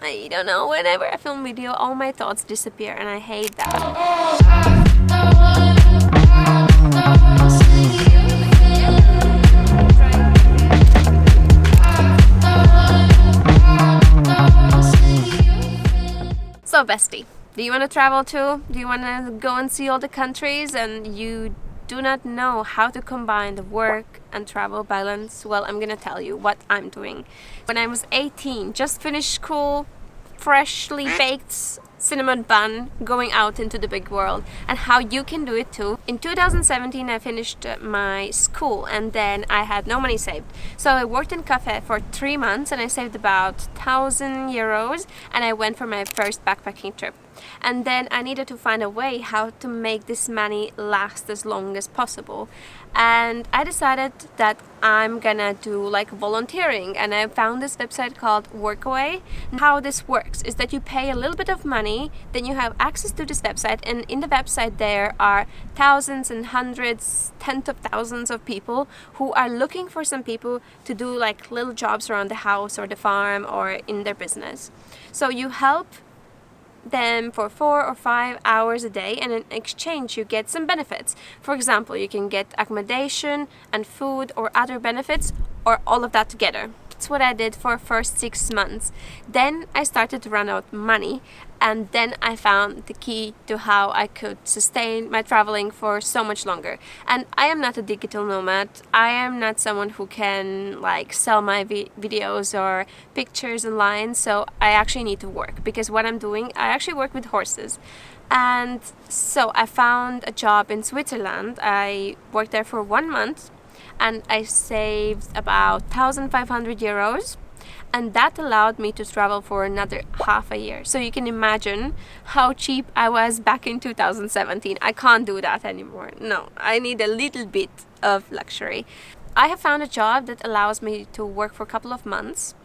I don't know, whenever I film video, all my thoughts disappear and I hate that. So bestie, do you want to travel too? Do you want to go and see all the countries and you do not know how to combine the work and travel balance? Well, I'm gonna tell you what I'm doing. When I was 18, just finished school, freshly baked cinnamon bun, going out into the big world, and how you can do it too. In 2017 I finished my school and then I had no money saved, so I worked in cafe for 3 months and I saved about 1,000 euros and I went for my first backpacking trip. And then I needed to find a way how to make this money last as long as possible, and I decided that I'm gonna do like volunteering, and I found this website called Workaway. How this works is that you pay a little bit of money, then you have access to this website, and in the website there are thousands and hundreds, tens of thousands of people who are looking for some people to do like little jobs around the house or the farm or in their business. So you help them for 4 or 5 hours a day, and in exchange you get some benefits. For example, you can get accommodation and food or other benefits, or all of that together. That's what I did for the first 6 months. Then I started to run out of money, and then I found the key to how I could sustain my traveling for so much longer. And I am not a digital nomad. I am not someone who can like sell my videos or pictures online, so I actually need to work, because what I'm doing, I actually work with horses. And so I found a job in Switzerland. I worked there for 1 month and I saved about 1,500 euros, and that allowed me to travel for another half a year. So you can imagine how cheap I was back in 2017. I can't do that anymore. No, I need a little bit of luxury. I have found a job that allows me to work for a couple of months.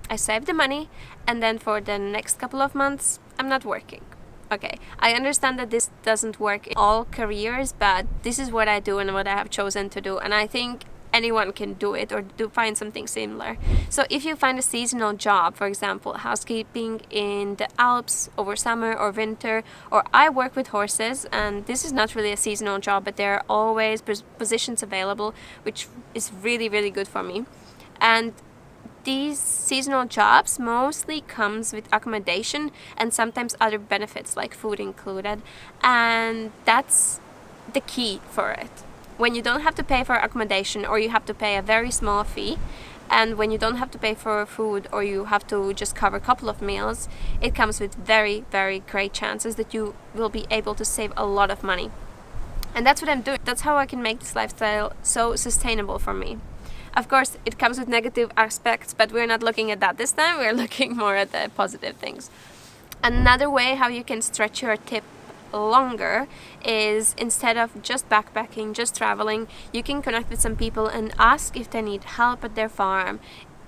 I save the money, and then for the next couple of months I'm not working. Okay, I understand that this doesn't work in all careers, but this is what I do and what I have chosen to do, and I think anyone can do it or do find something similar. So if you find a seasonal job, for example housekeeping in the Alps over summer or winter, or I work with horses, and this is not really a seasonal job, but there are always positions available, which is really, really good for me. And these seasonal jobs mostly comes with accommodation and sometimes other benefits like food included, and that's the key for it. When you don't have to pay for accommodation, or you have to pay a very small fee, and when you don't have to pay for food, or you have to just cover a couple of meals, it comes with very, very great chances that you will be able to save a lot of money. And that's what I'm doing. That's how I can make this lifestyle so sustainable for me. Of course, it comes with negative aspects, but we're not looking at that this time. We're looking more at the positive things. Another way how you can stretch your tip longer is, instead of just backpacking, just traveling, you can connect with some people and ask if they need help at their farm.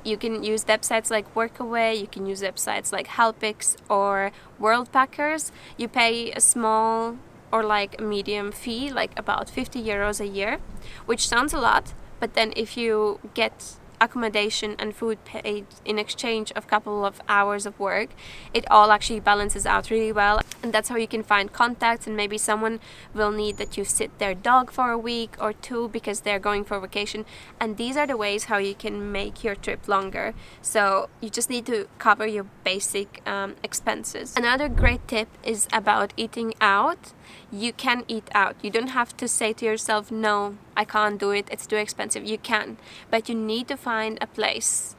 You can use websites like Workaway, you can use websites like Helpix or Worldpackers. You pay a small or like a medium fee, like about 50 euros a year, which sounds a lot. But then if you get accommodation and food paid in exchange of a couple of hours of work, it all actually balances out really well. And that's how you can find contacts, and maybe someone will need that you sit their dog for a week or 2 because they're going for vacation. And these are the ways how you can make your trip longer. So you just need to cover your basic expenses. Another great tip is about eating out. You can eat out. You don't have to say to yourself, no, I can't do it, it's too expensive. You can, but you need to find a place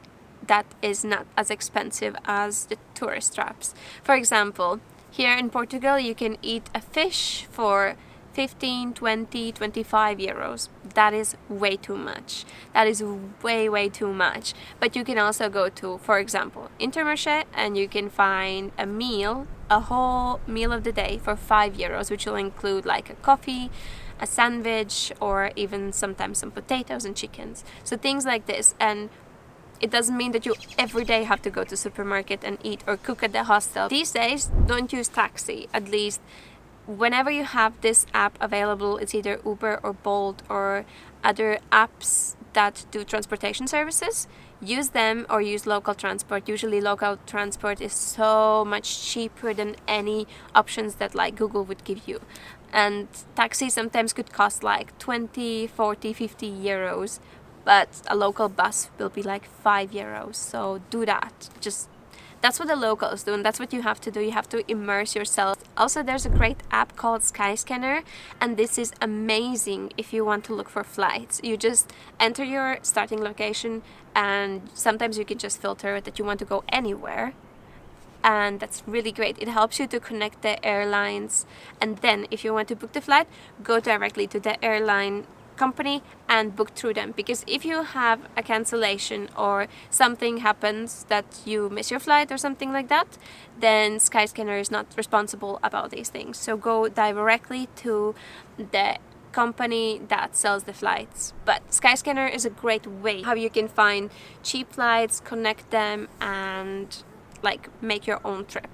that is not as expensive as the tourist traps. For example, here in Portugal you can eat a fish for 15, 20, 25 euros. That is way too much. That is way, way too much. But you can also go to, for example, Intermarché, and you can find a meal, a whole meal of the day for 5 euros, which will include like a coffee, a sandwich, or even sometimes some potatoes and chickens. So things like this. And it doesn't mean that you every day have to go to supermarket and eat or cook at the hostel. These days, don't use taxi. At least whenever you have this app available, it's either Uber or Bolt or other apps that do transportation services, use them or use local transport. Usually local transport is so much cheaper than any options that like Google would give you. And taxis sometimes could cost like 20, 40, 50 euros, but a local bus will be like 5 euros. So do that. Just that's what the locals do, and that's what you have to do. You have to immerse yourself. Also, there's a great app called Skyscanner, and this is amazing if you want to look for flights. You just enter your starting location, and sometimes you can just filter that you want to go anywhere. And that's really great. It helps you to connect the airlines, and then if you want to book the flight, go directly to the airline company and book through them, because if you have a cancellation or something happens that you miss your flight or something like that, then Skyscanner is not responsible about these things. So go directly to the company that sells the flights. But Skyscanner is a great way how you can find cheap flights, connect them, and like make your own trip.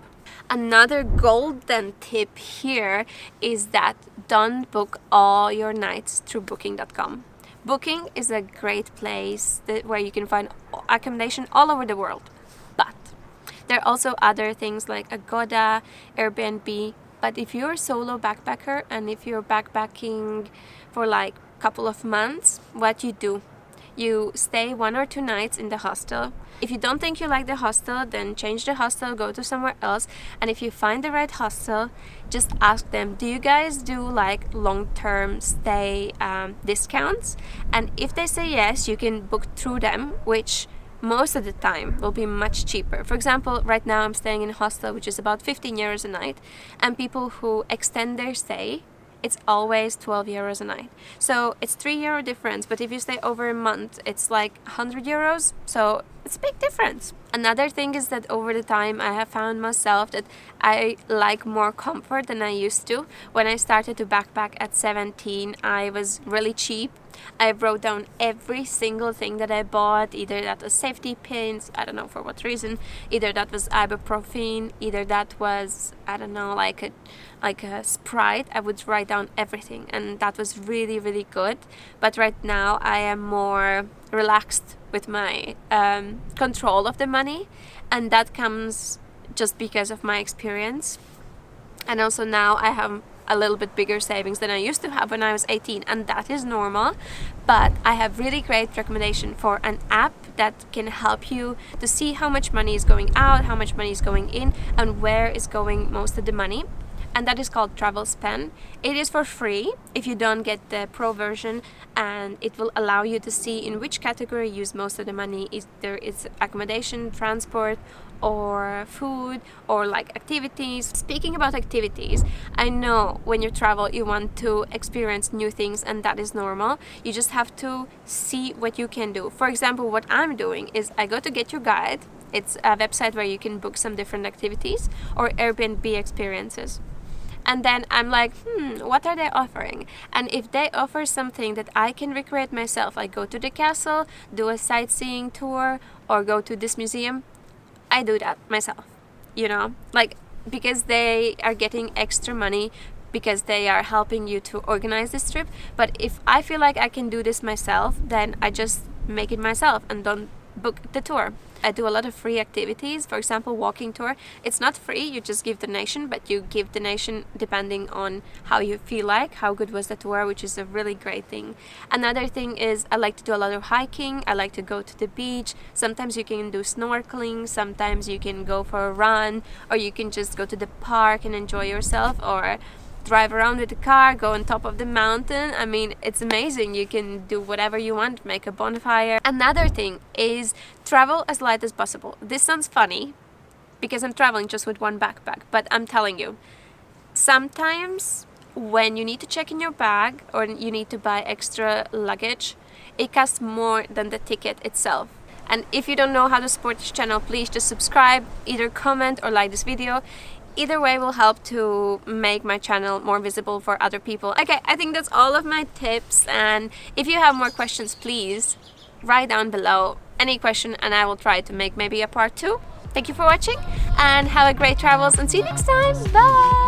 Another golden tip here is that don't book all your nights through booking.com. Booking is a great place where you can find accommodation all over the world. But there are also other things like Agoda, Airbnb. But if you're a solo backpacker and if you're backpacking for like a couple of months, what you do? You stay 1 or 2 nights in the hostel. If you don't think you like the hostel, then change the hostel, go to somewhere else. And if you find the right hostel, just ask them, do you guys do like long-term stay discounts? And if they say yes, you can book through them, which most of the time will be much cheaper. For example, right now I'm staying in a hostel which is about 15 euros a night, and people who extend their stay, it's always 12 euros a night. So it's €3 difference, but if you stay over a month, it's like 100 euros. So it's a big difference. Another thing is that over the time I have found myself that I like more comfort than I used to. When I started to backpack at 17, I was really cheap. I wrote down every single thing that I bought, either that was safety pins, I don't know for what reason, either that was ibuprofen, either that was, I don't know, like a Sprite. I would write down everything, and that was really, really good. But right now I am more relaxed with my control of the money, and that comes just because of my experience. And also now I have a little bit bigger savings than I used to have when I was 18, and that is normal. But I have really great recommendation for an app that can help you to see how much money is going out, how much money is going in, and where is going most of the money. And that is called TravelSpan. It is for free if you don't get the pro version, and it will allow you to see in which category you use most of the money. Either it's accommodation, transport, or food, or like activities. Speaking about activities, I know when you travel you want to experience new things, and that is normal. You just have to see what you can do. For example, what I'm doing is I go to Get Your Guide. It's a website where you can book some different activities or Airbnb experiences. And then I'm like, what are they offering? And if they offer something that I can recreate myself, like go to the castle, do a sightseeing tour, or go to this museum, I do that myself, you know, like, because they are getting extra money because they are helping you to organize this trip. But if I feel like I can do this myself, then I just make it myself and don't book the tour. I do a lot of free activities. For example, walking tour. It's not free, you just give donation, but you give donation depending on how you feel like, how good was the tour, which is a really great thing. Another thing is I like to do a lot of hiking. I like to go to the beach. Sometimes you can do snorkeling, sometimes you can go for a run, or you can just go to the park and enjoy yourself, or drive around with the car, go on top of the mountain. I mean, it's amazing. You can do whatever you want, make a bonfire. Another thing is travel as light as possible. This sounds funny because I'm traveling just with one backpack, but I'm telling you, sometimes when you need to check in your bag or you need to buy extra luggage, it costs more than the ticket itself. And if you don't know how to support this channel, please just subscribe, either comment or like this video. Either way will help to make my channel more visible for other people. Okay, I think that's all of my tips, and if you have more questions, please write down below any question and I will try to make maybe a part 2. Thank you for watching and have a great travels, and see you next time. Bye!